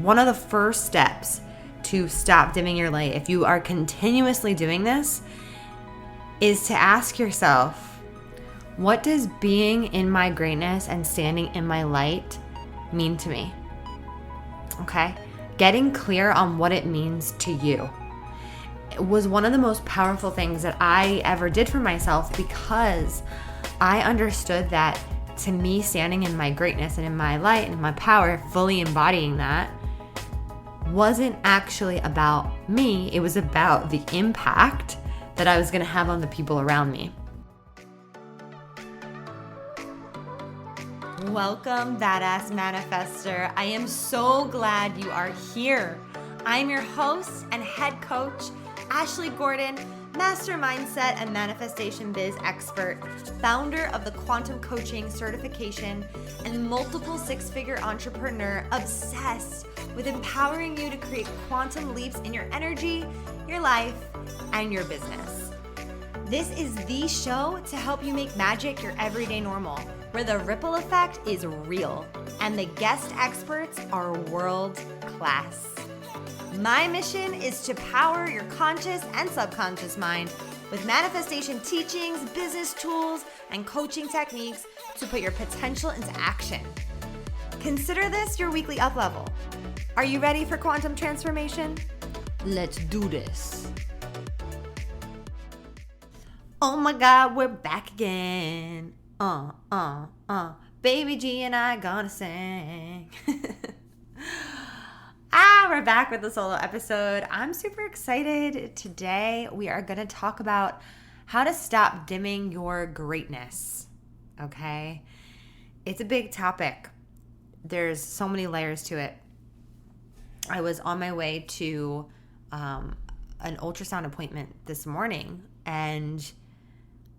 one of the first steps to stop dimming your light, if you are continuously doing this, is to ask yourself, what does being in my greatness and standing in my light mean to me? Okay? Getting clear on what it means to you. It was one of the most powerful things that I ever did for myself, because I understood that to me, standing in my greatness and in my light and my power, fully embodying that, wasn't actually about me. It was about the impact that I was going to have on the people around me. Welcome, Badass Manifester. I am so glad you are here. I'm your host and head coach, Ashley Gordon, master mindset and manifestation biz expert, founder of the quantum coaching certification, and multiple six-figure entrepreneur obsessed with empowering you to create quantum leaps in your energy, your life, and your business. This is the show to help you make magic your everyday normal, where the ripple effect is real and the guest experts are world class. My mission is to power your conscious and subconscious mind with manifestation teachings, business tools, and coaching techniques to put your potential into action. Consider this your weekly up level. Are you ready for quantum transformation? Let's do this. Oh my God, we're back again. Baby G and I gonna sing. We're back with a solo episode. I'm super excited. Today we are going to talk about how to stop dimming your greatness. Okay? It's a big topic. There's so many layers to it. I was on my way to an ultrasound appointment this morning, and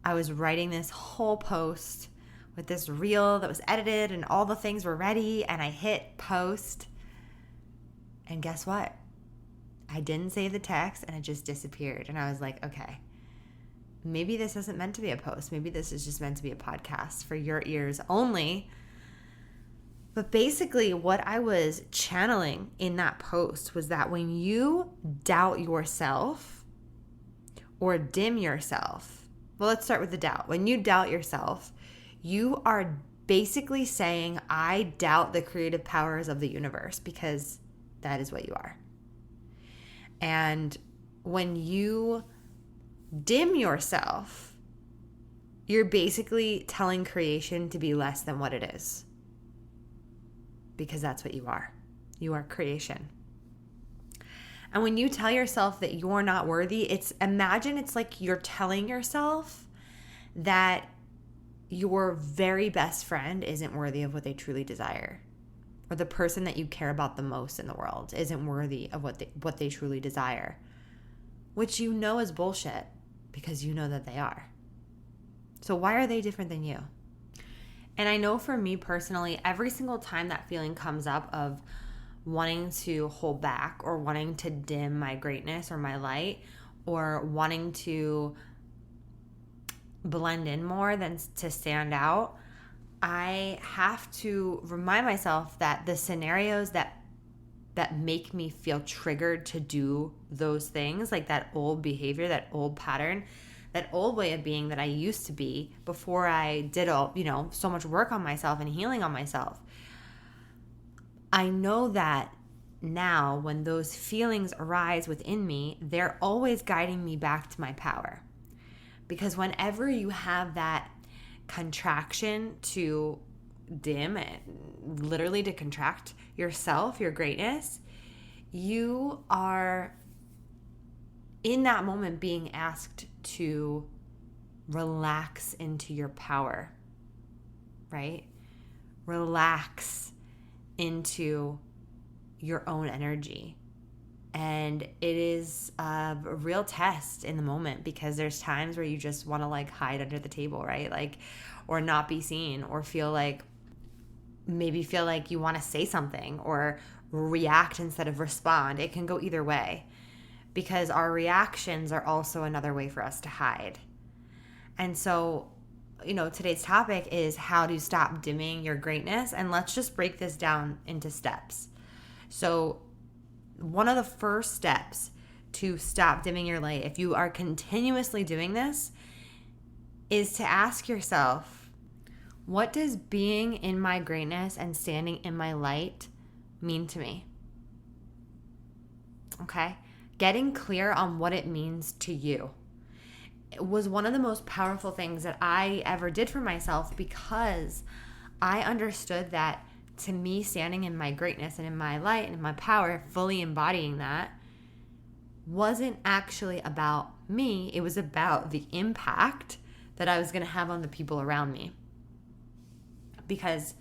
I was writing this whole post with this reel that was edited and all the things were ready, and I hit post. And guess what? I didn't save the text and it just disappeared. And I was like, okay, maybe this isn't meant to be a post. Maybe this is just meant to be a podcast for your ears only. But basically what I was channeling in that post was that when you doubt yourself or dim yourself, well, let's start with the doubt. When you doubt yourself, you are basically saying, I doubt the creative powers of the universe, because that is what you are. And when you dim yourself, you're basically telling creation to be less than what it is. Because that's what you are. You are creation. And when you tell yourself that you're not worthy, imagine it's like you're telling yourself that your very best friend isn't worthy of what they truly desire. Or the person that you care about the most in the world isn't worthy of what they truly desire, which you know is bullshit, because you know that they are. So why are they different than you? And I know for me personally, every single time that feeling comes up of wanting to hold back or wanting to dim my greatness or my light or wanting to blend in more than to stand out, I have to remind myself that the scenarios that make me feel triggered to do those things, like that old behavior, that old pattern, that old way of being that I used to be before I did so much work on myself and healing on myself. I know that now when those feelings arise within me, they're always guiding me back to my power. Because whenever you have that contraction to dim it, literally to contract yourself, your greatness, you are in that moment being asked to relax into your power, right? Relax into your own energy. And it is a real test in the moment, because there's times where you just want to hide under the table, right? Or not be seen, or feel like you want to say something or react instead of respond. It can go either way, because our reactions are also another way for us to hide. And so, today's topic is how to stop dimming your greatness. And let's just break this down into steps. So one of the first steps to stop dimming your light, if you are continuously doing this, is to ask yourself, what does being in my greatness and standing in my light mean to me? Okay? Getting clear on what it means to you. It was one of the most powerful things that I ever did for myself, because I understood that to me, standing in my greatness and in my light and in my power, fully embodying that, wasn't actually about me. It was about the impact that I was going to have on the people around me. Because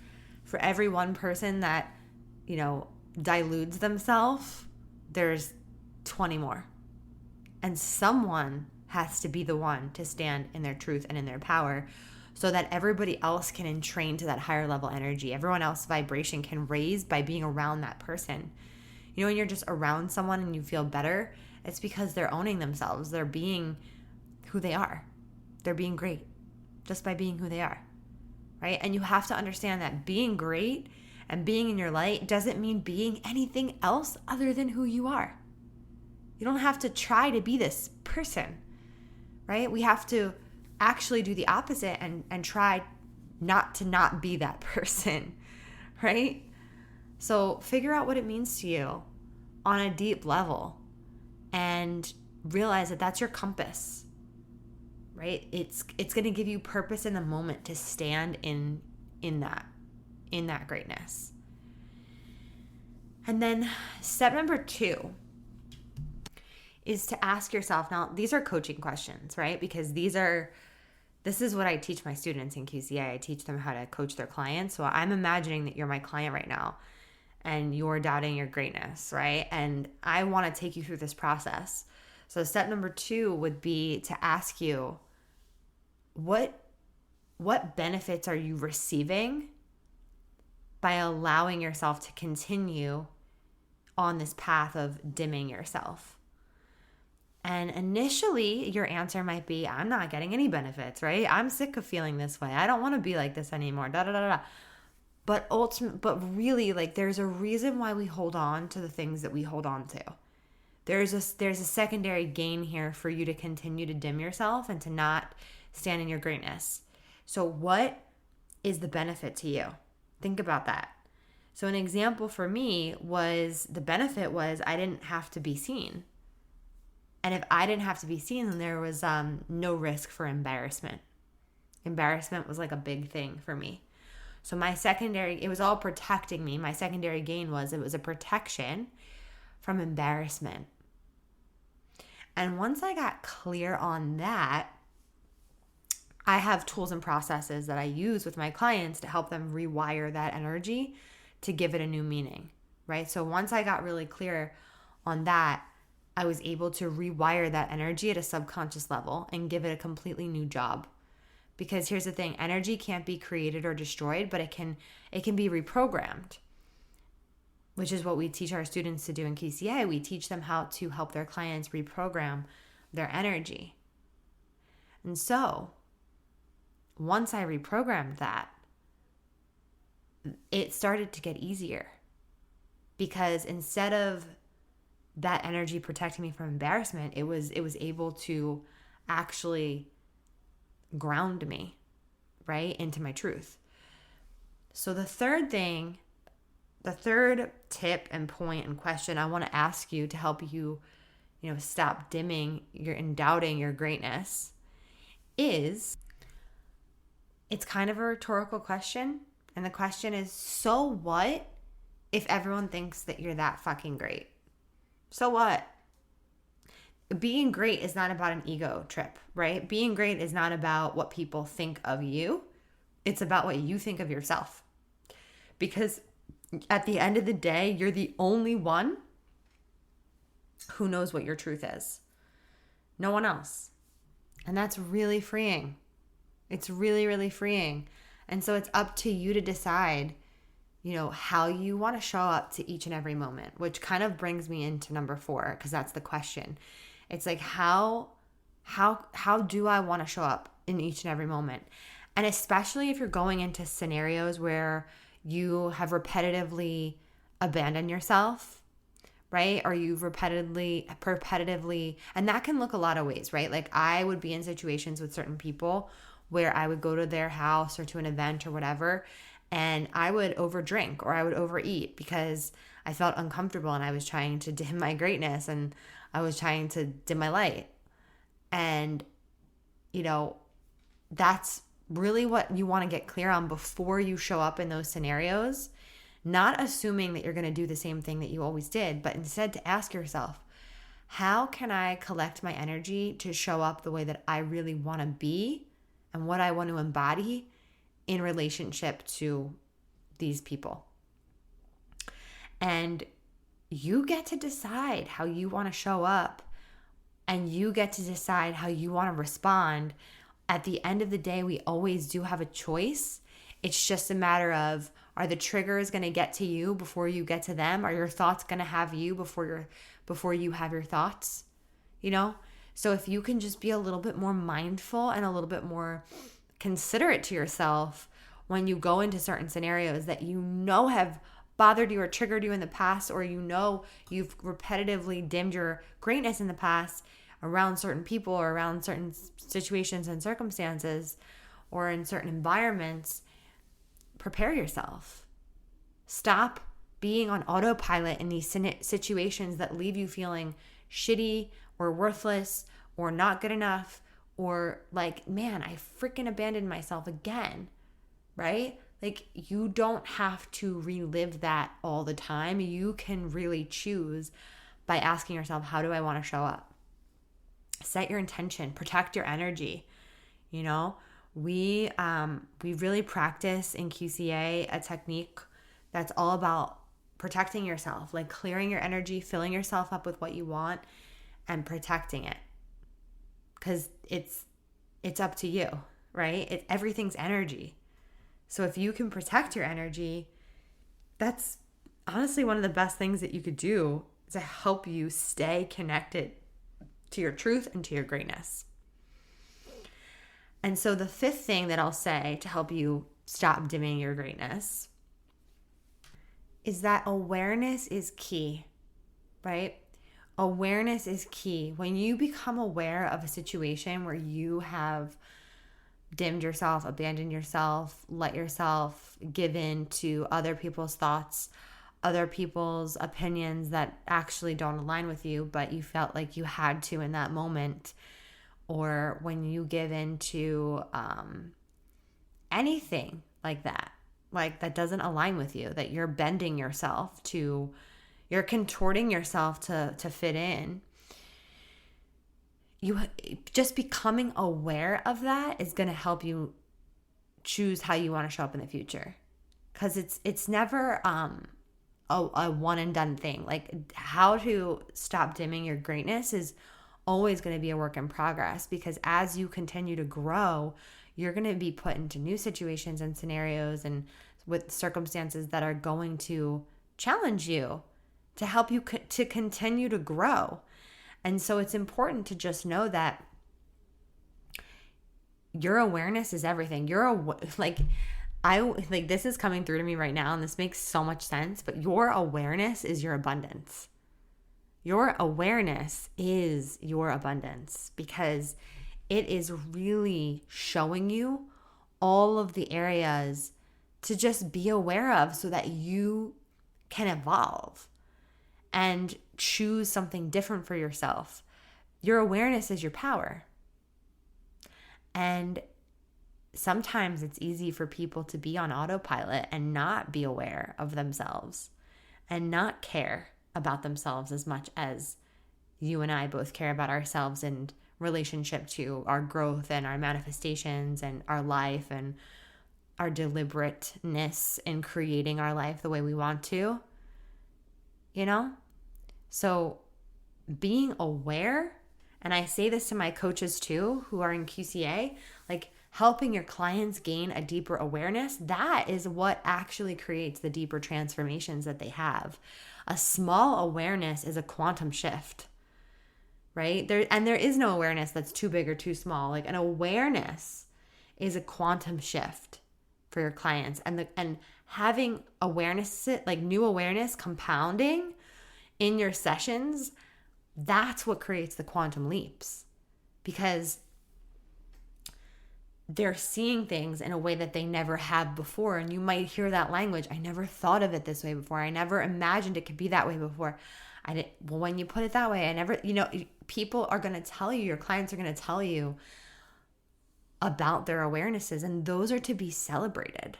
for every one person that, dilutes themselves, there's 20 more. And someone has to be the one to stand in their truth and in their power, so that everybody else can entrain to that higher level energy. Everyone else's vibration can raise by being around that person. When you're just around someone and you feel better, it's because they're owning themselves. They're being who they are. They're being great just by being who they are, right? And you have to understand that being great and being in your light doesn't mean being anything else other than who you are. You don't have to try to be this person, right? We have to actually do the opposite and try not to not be that person, right? So figure out what it means to you on a deep level and realize that that's your compass, right? It's going to give you purpose in the moment to stand in that greatness. And then step number 2 is to ask yourself, now these are coaching questions, right? Because this is what I teach my students in QCA. I teach them how to coach their clients. So I'm imagining that you're my client right now and you're doubting your greatness, right? And I want to take you through this process. So step number 2 would be to ask you, what benefits are you receiving by allowing yourself to continue on this path of dimming yourself? And initially, your answer might be, I'm not getting any benefits, right? I'm sick of feeling this way. I don't want to be like this anymore, But really, there's a reason why we hold on to the things that we hold on to. There's a secondary gain here for you to continue to dim yourself and to not stand in your greatness. So what is the benefit to you? Think about that. So an example for me was, the benefit was I didn't have to be seen. And if I didn't have to be seen, then there was no risk for embarrassment. Embarrassment was a big thing for me. So it was all protecting me. My secondary gain was, it was a protection from embarrassment. And once I got clear on that, I have tools and processes that I use with my clients to help them rewire that energy to give it a new meaning, right? So once I got really clear on that, I was able to rewire that energy at a subconscious level and give it a completely new job. Because here's the thing, energy can't be created or destroyed, but it can be reprogrammed, which is what we teach our students to do in QCA. We teach them how to help their clients reprogram their energy. And so once I reprogrammed that, it started to get easier, because instead of that energy protecting me from embarrassment, it was able to actually ground me, right, into my truth. So the third tip and point and question I want to ask you to help you, stop dimming and doubting your greatness is, it's kind of a rhetorical question. And the question is, so what if everyone thinks that you're that fucking great? So what? Being great is not about an ego trip, right? Being great is not about what people think of you. It's about what you think of yourself. Because at the end of the day, you're the only one who knows what your truth is. No one else. And that's really freeing. It's really, really freeing. And so it's up to you to decide, how you want to show up to each and every moment, which kind of brings me into number 4, because that's the question. It's how do I want to show up in each and every moment? And especially if you're going into scenarios where you have repetitively abandoned yourself, right? Or you've repetitively, and that can look a lot of ways, right? Like I would be in situations with certain people where I would go to their house or to an event or whatever, and I would overdrink or I would overeat because I felt uncomfortable and I was trying to dim my greatness and I was trying to dim my light. And, that's really what you want to get clear on before you show up in those scenarios. Not assuming that you're going to do the same thing that you always did, but instead to ask yourself, how can I collect my energy to show up the way that I really want to be and what I want to embody in relationship to these people? And you get to decide how you want to show up, and you get to decide how you want to respond. At the end of the day, we always do have a choice. It's just a matter of, are the triggers going to get to you before you get to them? Are your thoughts going to have you before you have your thoughts? So if you can just be a little bit more mindful and a little bit more considerate to yourself when you go into certain scenarios that have bothered you or triggered you in the past, or you've repetitively dimmed your greatness in the past around certain people or around certain situations and circumstances or in certain environments, prepare yourself. Stop being on autopilot in these situations that leave you feeling shitty or worthless or not good enough or like, man, I freaking abandoned myself again, right? Like, you don't have to relive that all the time. You can really choose by asking yourself, how do I want to show up? Set your intention, protect your energy. We really practice in QCA a technique that's all about protecting yourself, like clearing your energy, filling yourself up with what you want, and protecting it. Because it's up to you, right? Everything's energy. So if you can protect your energy, that's honestly one of the best things that you could do to help you stay connected to your truth and to your greatness. And so the fifth thing that I'll say to help you stop dimming your greatness is that awareness is key, right? Awareness is key. When you become aware of a situation where you have dimmed yourself, abandoned yourself, let yourself give in to other people's thoughts, other people's opinions that actually don't align with you, but you felt like you had to in that moment, or when you give in to anything like that doesn't align with you, that you're bending yourself to, you're contorting yourself to fit in. You just becoming aware of that is going to help you choose how you want to show up in the future, because it's never a one and done thing. Like, how to stop dimming your greatness is always going to be a work in progress, because as you continue to grow, you're going to be put into new situations and scenarios and with circumstances that are going to challenge you to help you to continue to grow. And so it's important to just know that your awareness is everything. This is coming through to me right now, and this makes so much sense, but your awareness is your abundance. Your awareness is your abundance, because it is really showing you all of the areas to just be aware of so that you can evolve and choose something different for yourself. Your awareness is your power. And sometimes it's easy for people to be on autopilot and not be aware of themselves and not care about themselves as much as you and I both care about ourselves in relationship to our growth and our manifestations and our life and our deliberateness in creating our life the way we want to, So being aware, and I say this to my coaches too, who are in QCA, like helping your clients gain a deeper awareness, that is what actually creates the deeper transformations that they have. A small awareness is a quantum shift, right? There is no awareness that's too big or too small. Like, an awareness is a quantum shift for your clients, and having awareness, like new awareness compounding in your sessions, that's what creates the quantum leaps, because they're seeing things in a way that they never have before. And you might hear that language. I never thought of it this way before. I never imagined it could be that way before. Well, when you put it that way, people are going to tell you, your clients are going to tell you about their awarenesses, and those are to be celebrated.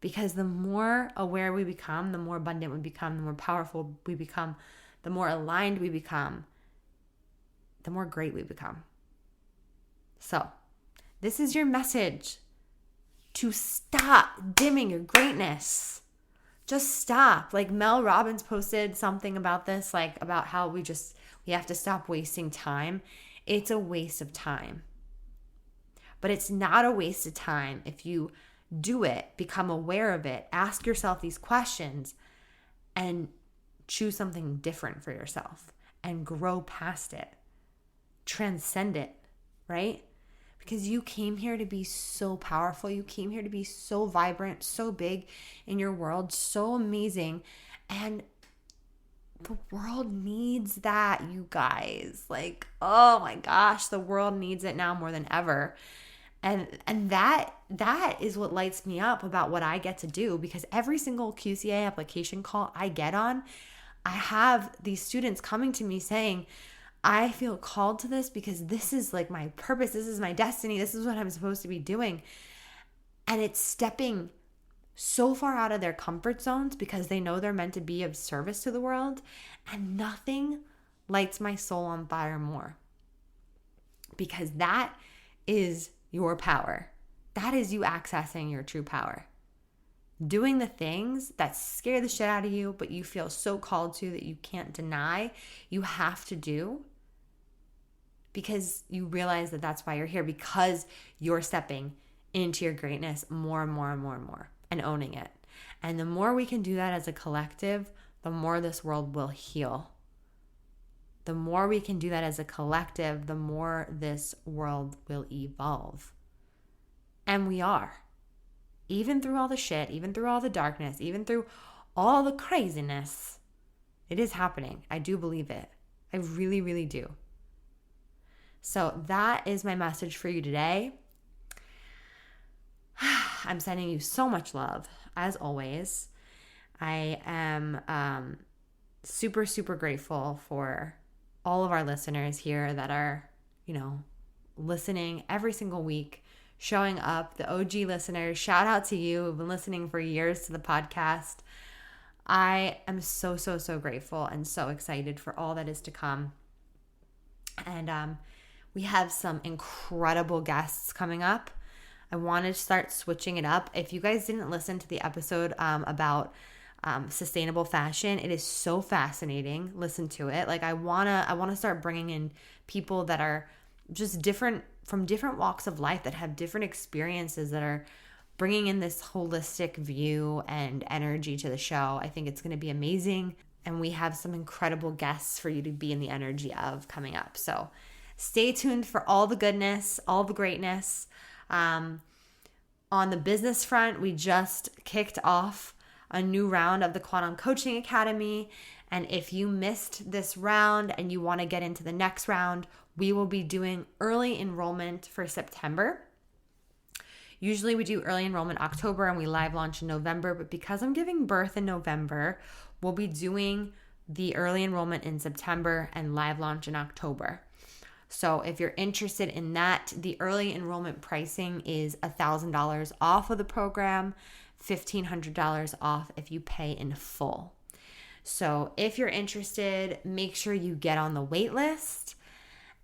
Because the more aware we become, the more abundant we become, the more powerful we become, the more aligned we become, the more great we become. So, this is your message to stop dimming your greatness. Just stop. Like Mel Robbins posted something about this, like about how we have to stop wasting time. It's a waste of time. But it's not a waste of time if you do it, become aware of it, ask yourself these questions, and choose something different for yourself and grow past it. Transcend it, right? Because you came here to be so powerful. You came here to be so vibrant, so big in your world, so amazing. And the world needs that, you guys. Like, oh my gosh, the world needs it now more than ever. And that is what lights me up about what I get to do, because every single QCA application call I get on, I have these students coming to me saying, I feel called to this because this is like my purpose. This is my destiny. This is what I'm supposed to be doing. And it's stepping so far out of their comfort zones because they know they're meant to be of service to the world. And nothing lights my soul on fire more, because that is your power. That is you accessing your true power. Doing the things that scare the shit out of you, but you feel so called to that you can't deny, you have to do, because you realize that that's why you're here, because you're stepping into your greatness more and more and more and more and owning it. And the more we can do that as a collective, the more this world will heal. The more we can do that as a collective, the more this world will evolve. And we are. Even through all the shit, even through all the darkness, even through all the craziness, it is happening. I do believe it. I really, really do. So that is my message for you today. I'm sending you so much love, as always. I am super, super grateful for all of our listeners here that are, listening every single week, showing up, the OG listeners. Shout out to you who've been listening for years to the podcast. I am so, so, so grateful and so excited for all that is to come. And we have some incredible guests coming up. I wanted to start switching it up. If you guys didn't listen to the episode about sustainable fashion, it is so fascinating. Listen to it. Like I wanna start bringing in people that are just different, from different walks of life, that have different experiences, that are bringing in this holistic view and energy to the show. I think it's going to be amazing. And we have some incredible guests for you to be in the energy of coming up. So stay tuned for all the goodness, all the greatness. On the business front, we just kicked off a new round of the Quantum Coaching Academy. And if you missed this round and you want to get into the next round, we will be doing early enrollment for September. Usually we do early enrollment October and we live launch in November, but because I'm giving birth in November, we'll be doing the early enrollment in September and live launch in October. So if you're interested in that, the early enrollment pricing is $1,000 off of the program, $1,500 off if you pay in full. So if you're interested, make sure you get on the wait list,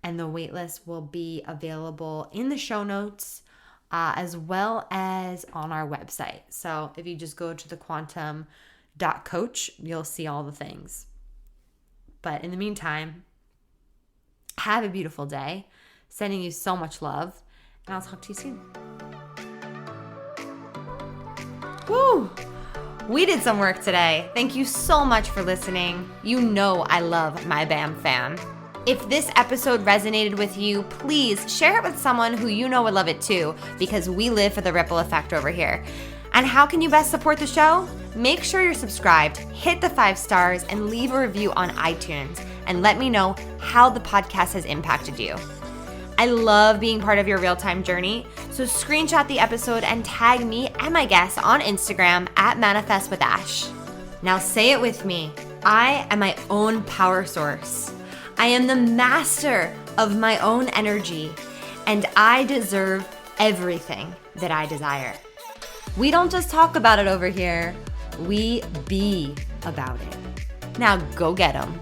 and the wait list will be available in the show notes as well as on our website. So if you just go to thequantum.coach, you'll see all the things. But in the meantime, have a beautiful day. Sending you so much love, and I'll talk to you soon. Woo! We did some work today. Thank you so much for listening. You know I love my BAM fam. If this episode resonated with you, please share it with someone who you know would love it too, because we live for the ripple effect over here. And how can you best support the show? Make sure you're subscribed, hit the 5 stars, and leave a review on iTunes, and let me know how the podcast has impacted you. I love being part of your real-time journey, so screenshot the episode and tag me and my guests on Instagram at ManifestWithAsh. Now say it with me. I am my own power source. I am the master of my own energy, and I deserve everything that I desire. We don't just talk about it over here, we be about it. Now go get 'em.